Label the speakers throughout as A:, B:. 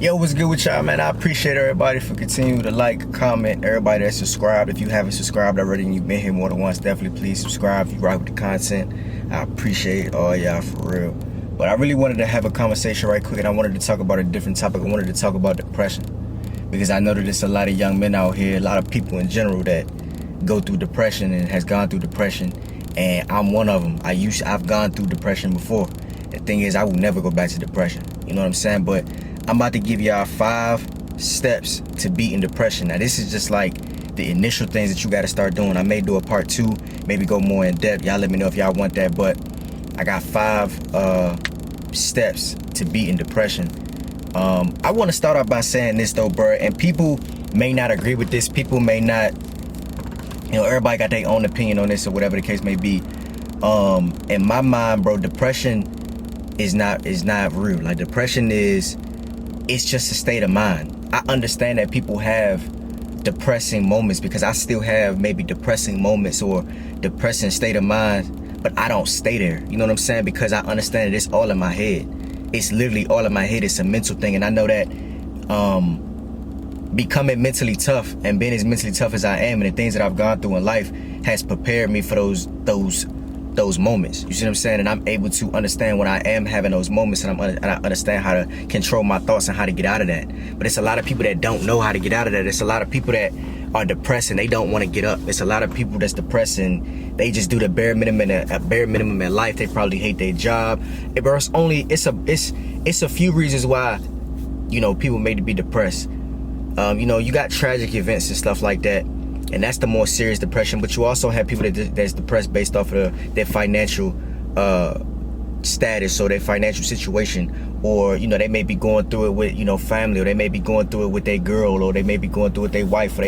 A: Yo, what's good with y'all, man? I appreciate everybody for continuing to like, comment, everybody that's subscribed. If you haven't subscribed already and you've been here more than once, definitely please subscribe if you rock with the content. I appreciate all y'all for real. But I really wanted to have a conversation right quick, and I wanted to talk about a different topic. I wanted to talk about depression, because I know that there's a lot of young men out here, a lot of people in general that go through depression and has gone through depression, and I'm one of them. I've gone through depression before. The thing is, I will never go back to depression. You know what I'm saying? But I'm about to give y'all 5 steps to beating depression. Now, this is just like the initial things that you got to start doing. I may do a part 2, maybe go more in depth. Y'all let me know if y'all want that. But I got 5 steps to beating depression. I want to start off by saying this though, bro. And people may not agree with this. People may not, everybody got their own opinion on this or whatever the case may be. In my mind, bro, depression is not real. Like, depression it's just a state of mind. I understand that people have depressing moments, because I still have maybe depressing moments or depressing state of mind, but I don't stay there. You know what I'm saying? Because I understand that it's all in my head. It's literally all in my head. It's a mental thing. And I know that becoming mentally tough and being as mentally tough as I am, and the things that I've gone through in life has prepared me for those moments. You see what I'm saying? And I'm able to understand when I am having those moments, and I understand how to control my thoughts and how to get out of that. But it's a lot of people that don't know how to get out of that. It's a lot of people that are depressed and they don't want to get up. It's a lot of people that's depressed and they just do the bare minimum in life. They probably hate their job. It's a few reasons why, people may be depressed. You got tragic events and stuff like that, and that's the more serious depression. But you also have people that's depressed based off of their financial status or their financial situation, or they may be going through it with family, or they may be going through it with their girl, or they may be going through it with their wife,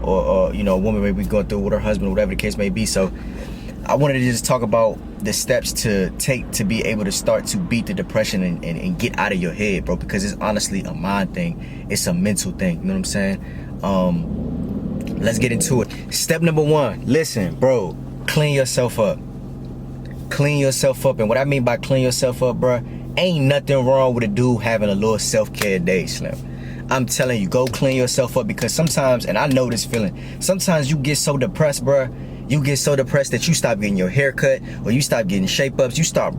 A: or a woman may be going through it with her husband, whatever the case may be. So I wanted to just talk about the steps to take to be able to start to beat the depression and get out of your head, bro, because it's honestly a mind thing. It's a mental thing. You know what I'm saying? Let's get into it. Step number 1, listen, bro, clean yourself up. Clean yourself up. And what I mean by clean yourself up, bro, ain't nothing wrong with a dude having a little self-care day, Slim. I'm telling you, go clean yourself up, because sometimes, and I know this feeling, sometimes you get so depressed, bro. You get so depressed that you stop getting your hair cut, or you stop getting shape-ups, you stop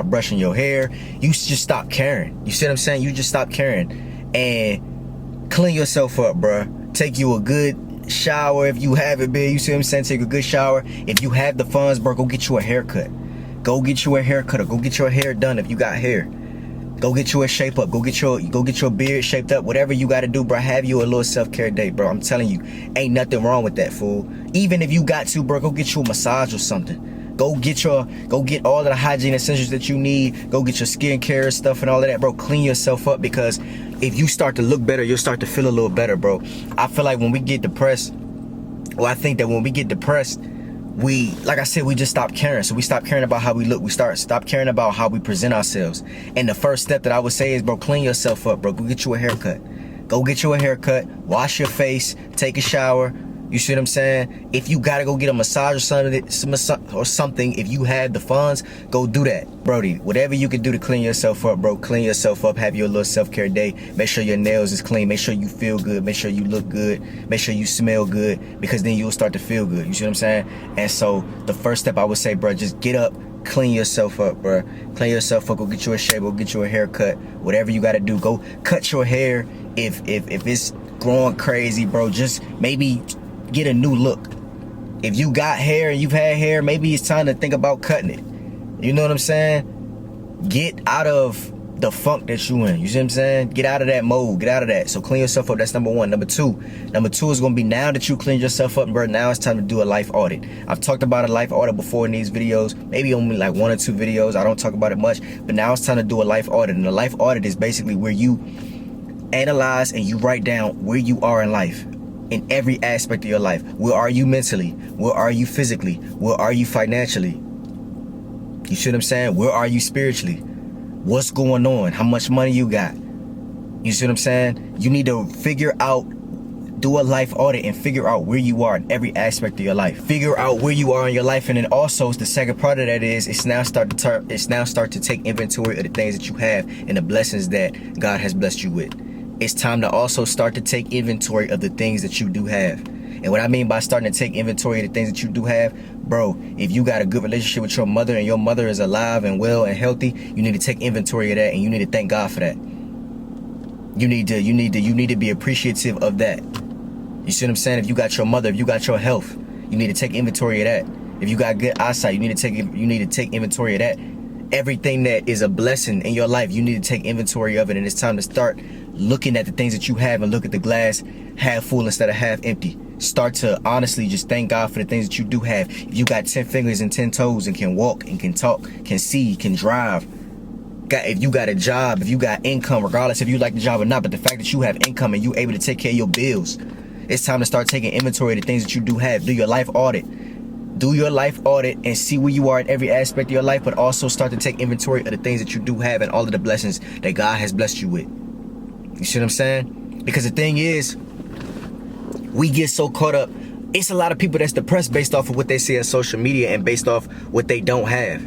A: brushing your hair, you just stop caring. You see what I'm saying? You just stop caring. And clean yourself up, bro. Take you a good shower if you have it, big. You see what I'm saying? Take a good shower. If you have the funds, bro, go get you a haircut. Go get you a haircut, or go get your hair done if you got hair. Go get you a shape up. Go get your beard shaped up. Whatever you got to do, bro. Have you a little self-care day, bro. I'm telling you, ain't nothing wrong with that, fool. Even if you got to, bro, go get you a massage or something. Go get all of the hygiene essentials that you need. Go get your skincare stuff and all of that, bro. Clean yourself up, because if you start to look better, you'll start to feel a little better, bro. I feel like when we get depressed, I think that when we get depressed, like I said, we just stop caring. So we stop caring about how we look. We stop caring about how we present ourselves. And the first step that I would say is, bro, clean yourself up, bro. Go get you a haircut. Go get you a haircut. Wash your face. Take a shower. You see what I'm saying? If you gotta go get a massage or something, if you have the funds, go do that, Brody. Whatever you can do to clean yourself up, bro, clean yourself up. Have your little self-care day. Make sure your nails is clean. Make sure you feel good. Make sure you look good. Make sure you smell good, because then you'll start to feel good. You see what I'm saying? And so the first step I would say, bro, just get up, clean yourself up, bro. Clean yourself up. Go get you a shave. Go get you a haircut. Whatever you gotta do. Go cut your hair if it's growing crazy, bro. Just maybe get a new look. If you got hair and you've had hair, maybe it's time to think about cutting it. You know what I'm saying? Get out of the funk that you in. You see what I'm saying? Get out of that mode. Get out of that. So clean yourself up. That's number 1. Number two is going to be, now that you clean yourself up, bro, now it's time to do a life audit. I've talked about a life audit before in these videos, maybe only like 1 or 2 videos. I don't talk about it much, but now it's time to do a life audit. And a life audit is basically where you analyze and you write down where you are in life. In every aspect of your life. Where are you mentally? Where are you physically? Where are you financially? You see what I'm saying? Where are you spiritually? What's going on? How much money you got? You see what I'm saying? You need to do a life audit and figure out where you are in every aspect of your life. Figure out where you are in your life, and then also the second part of that is it's now start to take inventory of the things that you have and the blessings that God has blessed you with. it's time to also start to take inventory of the things that you do have. And what I mean by starting to take inventory of the things that you do have, bro, if you got a good relationship with your mother and your mother is alive and well and healthy, you need to take inventory of that, and you need to thank God for that. You need to be appreciative of that. You see what I'm saying? If you got your mother, if you got your health, you need to take inventory of that. If you got good eyesight, you need to take inventory of that. Everything that is a blessing in your life, you need to take inventory of it. And it's time to start looking at the things that you have and look at the glass half full instead of half empty. Start to honestly just thank God for the things that you do have. If you got 10 fingers and 10 toes and can walk and can talk, can see, can drive, if you got a job, if you got income, regardless if you like the job or not, but the fact that you have income and you able to take care of your bills, it's time to start taking inventory of the things that you do have. Do your life audit. Do your life audit and see where you are in every aspect of your life, but also start to take inventory of the things that you do have and all of the blessings that God has blessed you with. You see what I'm saying? Because the thing is, we get so caught up. It's a lot of people that's depressed based off of what they see on social media and based off what they don't have.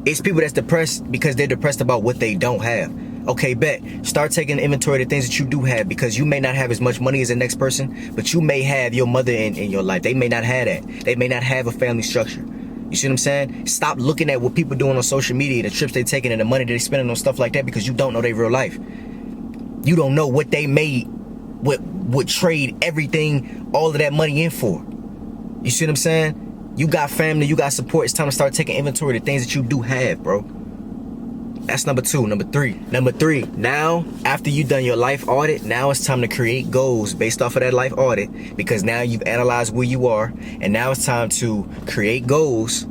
A: It's people that's depressed because they're depressed about what they don't have. Okay, bet. Start taking inventory of the things that you do have, because you may not have as much money as the next person, but you may have your mother in your life. They may not have that. They may not have a family structure. You see what I'm saying? Stop looking at what people doing on social media, the trips they're taking and the money they're spending on stuff like that, because you don't know their real life. You don't know what they made, would trade everything, all of that money in for. You see what I'm saying? You got family, you got support. It's time to start taking inventory of the things that you do have, bro. That's number two. Number three, now after you've done your life audit, now it's time to create goals based off of that life audit, because now you've analyzed where you are, and now it's time to create goals,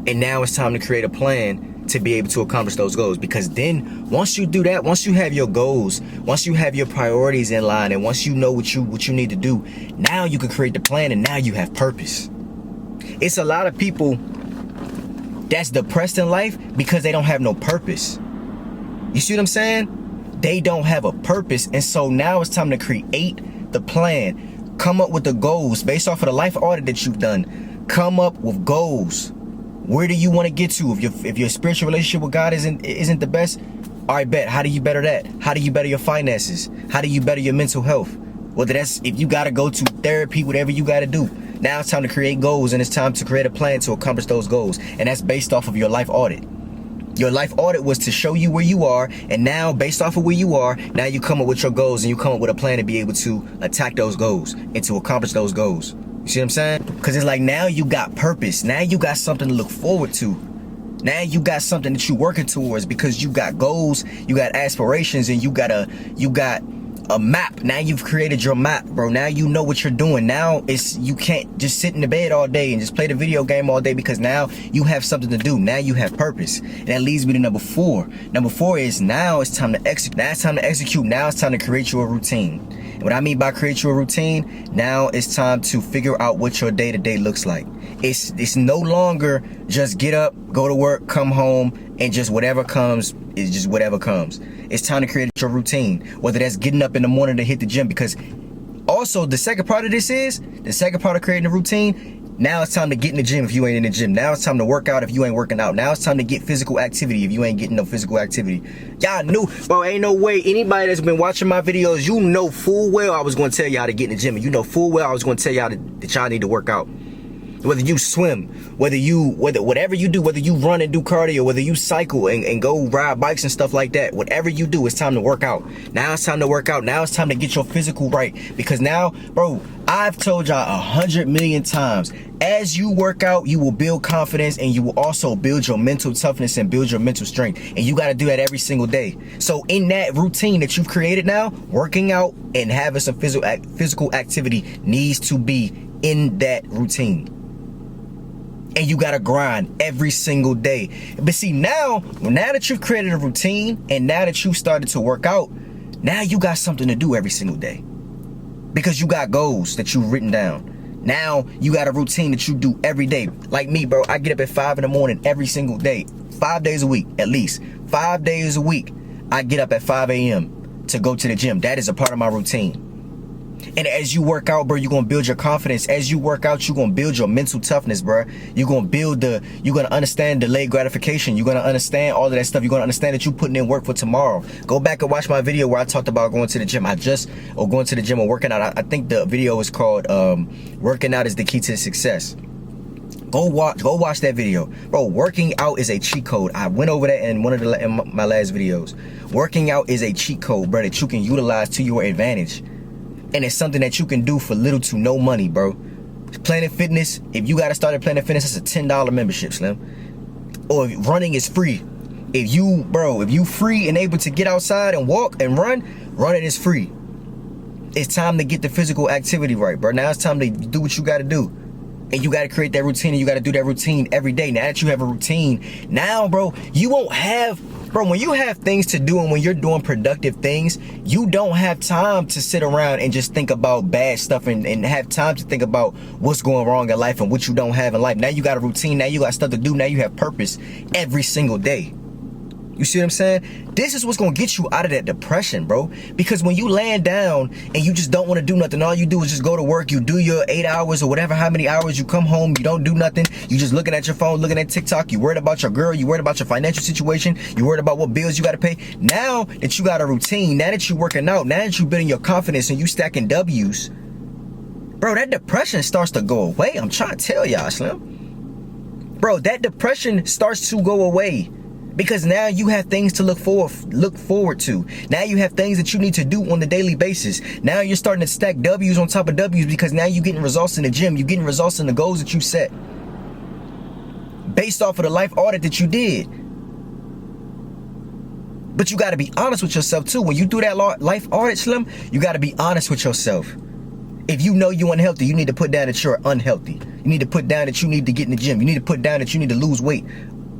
A: and now it's time to create a plan to be able to accomplish those goals. Because then once you do that, once you have your goals, once you have your priorities in line, and once you know what you need to do, now you can create the plan, and now you have purpose. It's a lot of people that's depressed in life because they don't have no purpose. You see what I'm saying? They don't have a purpose. And so now it's time to create the plan. Come up with the goals based off of the life audit that you've done. Come up with goals. Where do you want to get to? If your spiritual relationship with God isn't the best, all right, bet. How do you better that? How do you better your finances? How do you better your mental health? Whether that's, if you got to go to therapy, whatever you got to do. Now it's time to create goals, and it's time to create a plan to accomplish those goals. And that's based off of your life audit. Your life audit was to show you where you are, and now based off of where you are, now you come up with your goals, and you come up with a plan to be able to attack those goals and to accomplish those goals. You see what I'm saying? Because it's like, now you got purpose. Now you got something to look forward to. Now you got something that you're working towards, because you got goals, you got aspirations, and you got a map. Now you've created your map, bro. Now you know what you're doing. Now you can't just sit in the bed all day and just play the video game all day, because now you have something to do. Now you have purpose. And that leads me to number 4. Number 4 is, now it's time to execute. Now it's time to execute. Now it's time to create you a routine. And what I mean by create you a routine, now it's time to figure out what your day-to-day looks like. It's no longer just get up, go to work, come home, and just whatever comes is just whatever comes. It's time to create your routine, whether that's getting up in the morning to hit the gym. Because also the second part of creating a routine, now it's time to get in the gym if you ain't in the gym. Now it's time to work out if you ain't working out. Now it's time to get physical activity if you ain't getting no physical activity. Y'all knew, bro, ain't no way. Anybody that's been watching my videos, you know full well I was going to tell y'all to get in the gym. And you know full well I was going to tell y'all that y'all need to work out. Whether you swim, whatever you do, whether you run and do cardio, whether you cycle and go ride bikes and stuff like that, whatever you do, it's time to work out. Now it's time to work out. Now it's time to get your physical right. Because now, bro, I've told y'all 100 million times, as you work out, you will build confidence, and you will also build your mental toughness and build your mental strength. And you got to do that every single day. So in that routine that you've created now, working out and having some physical activity needs to be in that routine. And you gotta grind every single day. But see, now that you've created a routine, and now that you've started to work out, now you got something to do every single day, because you got goals that you've written down. Now you got a routine that you do every day. Like me, bro, I get up at 5 in the morning every single day, 5 days a week, at least 5 days a week. I get up at 5 a.m. to go to the gym. That is a part of my routine. And as you work out, bro, you're going to build your confidence. As you work out, you're going to build your mental toughness, bro. You're going to understand delayed gratification. You're going to understand all of that stuff. You're going to understand that you're putting in work for tomorrow. Go back and watch my video where I talked about going to the gym. Going to the gym or working out. I think the video is called Working Out is the Key to Success. Go watch that video. Bro, working out is a cheat code. I went over that in my last videos. Working out is a cheat code, bro, that you can utilize to your advantage. And it's something that you can do for little to no money, bro. Planet Fitness, if you got to start at Planet Fitness, it's a $10 membership, Slim. Or running is free. If you free and able to get outside and walk and running is free. It's time to get the physical activity right, bro. Now it's time to do what you got to do. And you got to create that routine, and you got to do that routine every day. Now that you have a routine, now, bro, you won't have... Bro, when you have things to do and when you're doing productive things, you don't have time to sit around and just think about bad stuff and have time to think about what's going wrong in life and what you don't have in life. Now you got a routine. Now you got stuff to do. Now you have purpose every single day. You see what I'm saying? This is what's going to get you out of that depression, bro. Because when you laying down and you just don't want to do nothing, all you do is just go to work. You do your 8 hours or whatever, how many hours. You come home, you don't do nothing. You just looking at your phone, looking at TikTok. You worried about your girl. You worried about your financial situation. You worried about what bills you got to pay. Now that you got a routine, now that you working out, now that you building your confidence and you stacking W's, bro, that depression starts to go away. I'm trying to tell y'all, Slim. Bro, that depression starts to go away. Because now you have things to look forward to. Now you have things that you need to do on a daily basis. Now you're starting to stack W's on top of W's because now you're getting results in the gym. You're getting results in the goals that you set. Based off of the life audit that you did. But you got to be honest with yourself too. When you do that life audit, Slim, you got to be honest with yourself. If you know you're unhealthy, you need to put down that you're unhealthy. You need to put down that you need to get in the gym. You need to put down that you need to lose weight.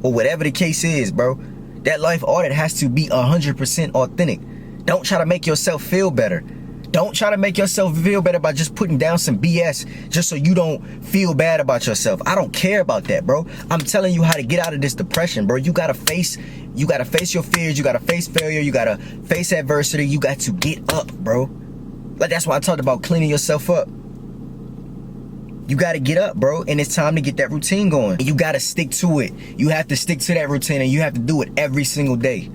A: Or whatever the case is, bro. That life audit has to be 100% authentic. Don't try to make yourself feel better. Don't try to make yourself feel better by just putting down some BS just so you don't feel bad about yourself. I don't care about that, bro. I'm telling you how to get out of this depression, bro. You gotta face your fears. You gotta face failure. You gotta face adversity. You got to get up, bro. Like, that's why I talked about cleaning yourself up. You got to get up, bro, and it's time to get that routine going. And you got to stick to it. You have to stick to that routine, and you have to do it every single day.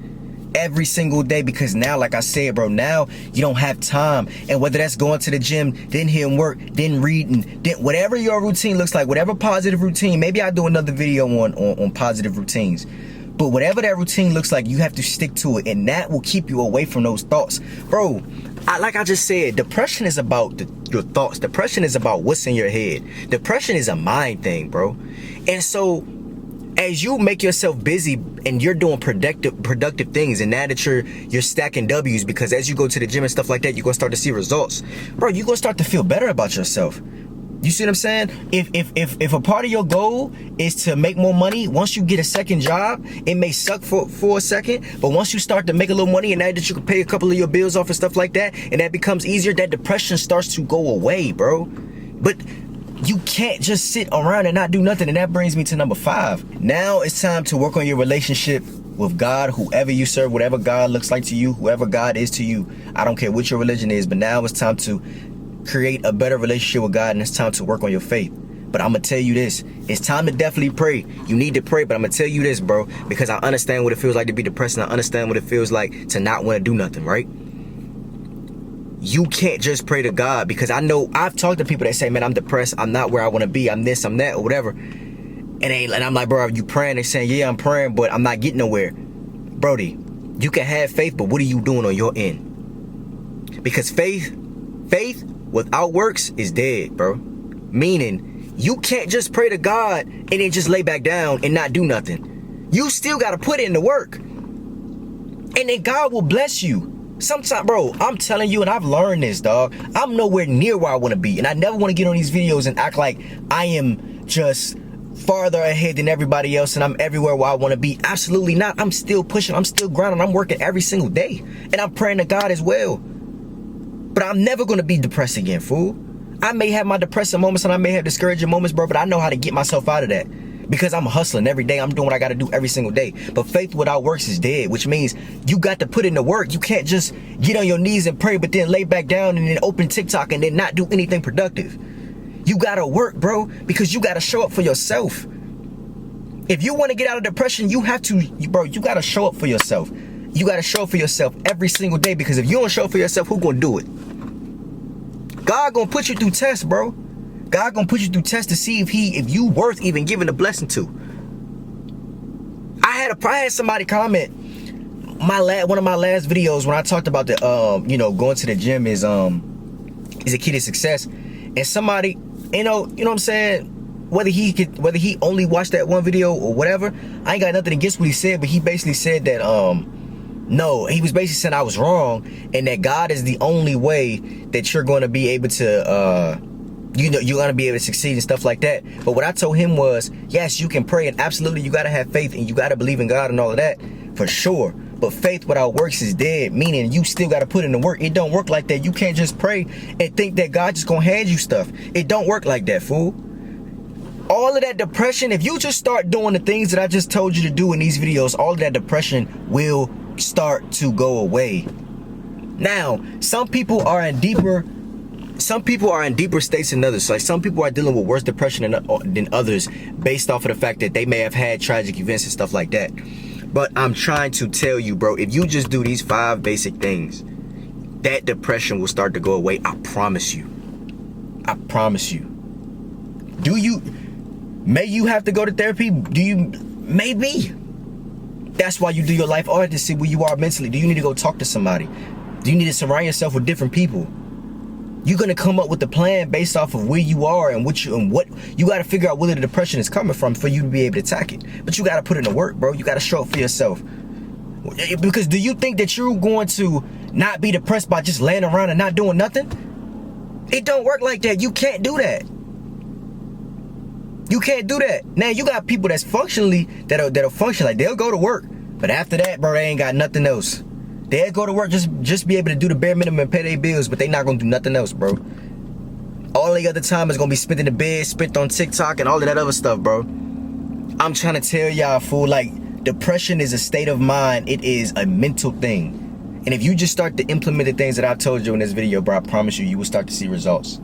A: Every single day, because now, like I said, bro, now you don't have time. And whether that's going to the gym, then hitting work, then reading, then whatever your routine looks like, whatever positive routine, maybe I'll do another video on positive routines. But whatever that routine looks like, you have to stick to it, and that will keep you away from those thoughts. Bro, like I just said, depression is about your thoughts. Depression is about what's in your head. Depression is a mind thing, bro. And so as you make yourself busy and you're doing productive things, and now that you're stacking W's, because as you go to the gym and stuff like that, you're gonna start to see results, bro. You're gonna start to feel better about yourself. You see what I'm saying? If a part of your goal is to make more money, once you get a second job, it may suck for a second, but once you start to make a little money and now that you can pay a couple of your bills off and stuff like that, and that becomes easier, that depression starts to go away, bro. But you can't just sit around and not do nothing. And that brings me to number 5. Now it's time to work on your relationship with God, whoever you serve, whatever God looks like to you, whoever God is to you. I don't care what your religion is, but now it's time to create a better relationship with God, and it's time to work on your faith. But I'm gonna tell you this, it's time to definitely pray. You need to pray, but I'm gonna tell you this, bro, because I understand what it feels like to be depressed, and I understand what it feels like to not want to do nothing, right? You can't just pray to God, because I know I've talked to people that say, man, I'm depressed, I'm not where I want to be, I'm this, I'm that, or whatever. And I'm like, bro, are you praying? They're saying, yeah, I'm praying, but I'm not getting nowhere. Brody, you can have faith, but what are you doing on your end? Because faith without works is dead, bro. Meaning, you can't just pray to God and then just lay back down and not do nothing. You still got to put in the work. And then God will bless you. Sometimes, bro, I'm telling you, and I've learned this, dog. I'm nowhere near where I want to be. And I never want to get on these videos and act like I am just farther ahead than everybody else and I'm everywhere where I want to be. Absolutely not. I'm still pushing. I'm still grinding. I'm working every single day. And I'm praying to God as well. But I'm never going to be depressed again, fool. I may have my depressing moments and I may have discouraging moments, bro, but I know how to get myself out of that. because I'm hustling every day. I'm doing what I got to do every single day. But faith without works is dead, which means you got to put in the work. You can't just get on your knees and pray, but then lay back down and then open TikTok and then not do anything productive. You got to work, bro, because you got to show up for yourself. If you want to get out of depression, you have to, bro, you got to show up for yourself. You got to show up for yourself every single day, because if you don't show up for yourself, who going to do it? God going to put you through tests, bro. God going to put you through tests to see if you worth even giving a blessing to. I had somebody comment one of my last videos when I talked about the going to the gym is a key to success, and somebody, you know what I'm saying, whether he only watched that one video or whatever, I ain't got nothing against what he said, but he basically said that no, he was basically saying I was wrong, and that God is the only way that you're going to be able to you're going to be able to succeed and stuff like that. But what I told him was, yes, you can pray, and absolutely you got to have faith and you got to believe in God and all of that, for sure. But faith without works is dead, meaning you still got to put in the work. It don't work like that. You can't just pray and think that God just going to hand you stuff. It don't work like that, fool. All of that depression, if you just start doing the things that I just told you to do in these videos, all of that depression will start to go away. Now, some people are in deeper states than others. Like, some people are dealing with worse depression than others based off of the fact that they may have had tragic events and stuff like that. But I'm trying to tell you, bro, if you just do these 5 basic things, that depression will start to go away. I promise you. I promise you. May you have to go to therapy? Maybe. That's why you do your life audit, to see where you are mentally. Do you need to go talk to somebody? Do you need to surround yourself with different people? You're gonna come up with a plan based off of where you are and what you got to figure out where the depression is coming from for you to be able to attack it. But you got to put in the work, bro. You got to show up for yourself. Because do you think that you're going to not be depressed by just laying around and not doing nothing? It don't work like that. You can't do that. You can't do that. Now, you got people that'll function, like they'll go to work, but after that, bro, they ain't got nothing else. They'll go to work, just be able to do the bare minimum and pay their bills, but they not gonna do nothing else, bro. All the other time is gonna be spent in the bed, spent on TikTok and all of that other stuff, bro. I'm trying to tell y'all, fool, like, depression is a state of mind. It is a mental thing. And if you just start to implement the things that I told you in this video, bro, I promise you will start to see results.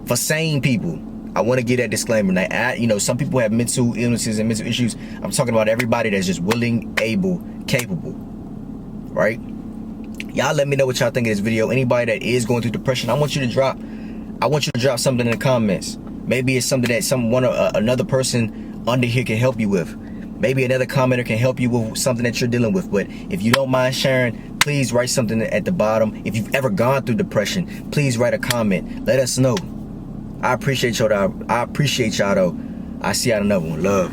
A: For sane people, I want to give that disclaimer. Now, some people have mental illnesses and mental issues. I'm talking about everybody that's just willing, able, capable, right? Y'all let me know what y'all think of this video. Anybody that is going through depression, I want you to drop something in the comments. Maybe it's something that another person under here can help you with. Maybe another commenter can help you with something that you're dealing with. But if you don't mind sharing, please write something at the bottom. If you've ever gone through depression, please write a comment. Let us know. I appreciate y'all though. I see y'all in another one. Love.